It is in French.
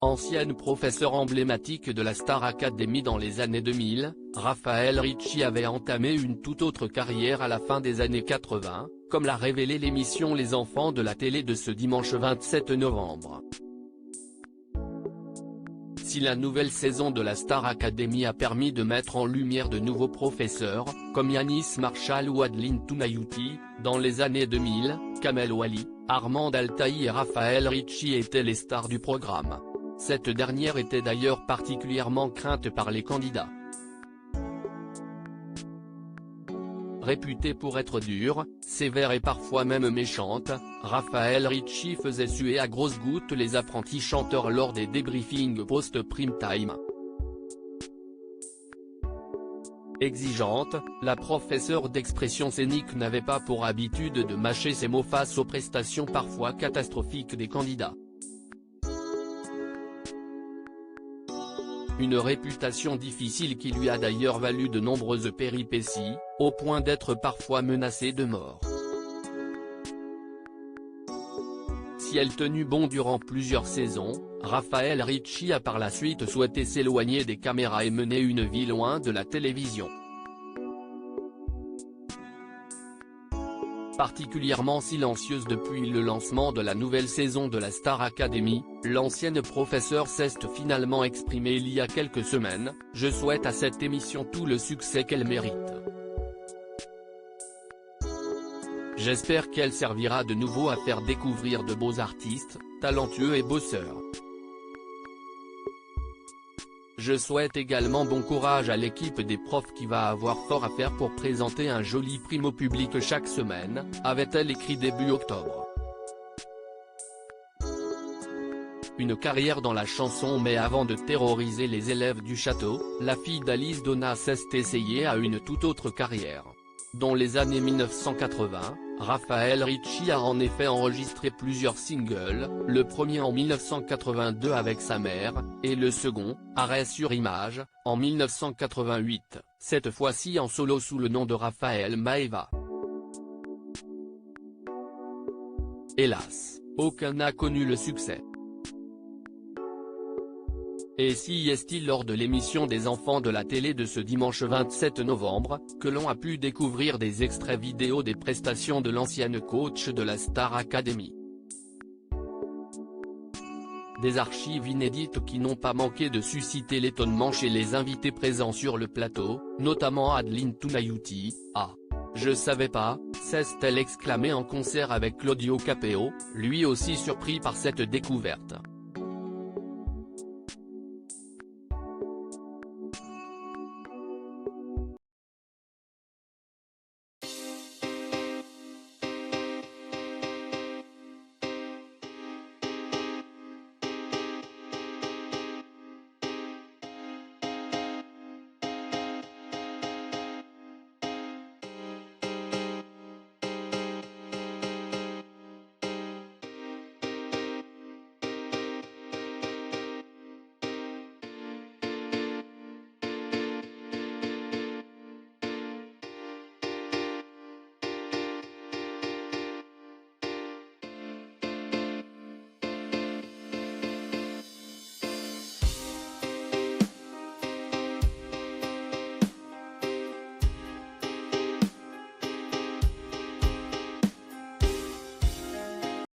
Ancienne professeure emblématique de la Star Academy dans les années 2000, Raphaël Ricci avait entamé une toute autre carrière à la fin des années 80, comme l'a révélé l'émission Les Enfants de la télé de ce dimanche 27 novembre. Si la nouvelle saison de la Star Academy a permis de mettre en lumière de nouveaux professeurs, comme Yanis Marshall ou Adeline Tounayouti, dans les années 2000, Kamel Ouali, Armand Altaï et Raphaël Ricci étaient les stars du programme. Cette dernière était d'ailleurs particulièrement crainte par les candidats. Réputée pour être dure, sévère et parfois même méchante, Raphaël Ricci faisait suer à grosses gouttes les apprentis chanteurs lors des débriefings post-prime time. Exigeante, la professeure d'expression scénique n'avait pas pour habitude de mâcher ses mots face aux prestations parfois catastrophiques des candidats. Une réputation difficile qui lui a d'ailleurs valu de nombreuses péripéties, au point d'être parfois menacée de mort. Si elle tenut bon durant plusieurs saisons, Raphaël Ricci a par la suite souhaité s'éloigner des caméras et mener une vie loin de la télévision. Particulièrement silencieuse depuis le lancement de la nouvelle saison de la Star Academy, l'ancienne professeure s'est finalement exprimée il y a quelques semaines: « Je souhaite à cette émission tout le succès qu'elle mérite. J'espère qu'elle servira de nouveau à faire découvrir de beaux artistes, talentueux et bosseurs. Je souhaite également bon courage à l'équipe des profs qui va avoir fort à faire pour présenter un joli prime au public chaque semaine », avait-elle écrit début octobre. Une carrière dans la chanson, mais avant de terroriser les élèves du château, la fille d'Alice Donna s'est essayée à une toute autre carrière. Dans les années 1980, Raphaël Ricci a en effet enregistré plusieurs singles, le premier en 1982 avec sa mère, et le second, Arrêt sur image, en 1988, cette fois-ci en solo sous le nom de Raphaël Maeva. Hélas, aucun n'a connu le succès. Et si est-il lors de l'émission des enfants de la télé de ce dimanche 27 novembre, que l'on a pu découvrir des extraits vidéo des prestations de l'ancienne coach de la Star Academy. Des archives inédites qui n'ont pas manqué de susciter l'étonnement chez les invités présents sur le plateau, notamment Adeline Tounayouti. « Ah, je savais pas », s'est-elle exclamée en concert avec Claudio Capéo, lui aussi surpris par cette découverte.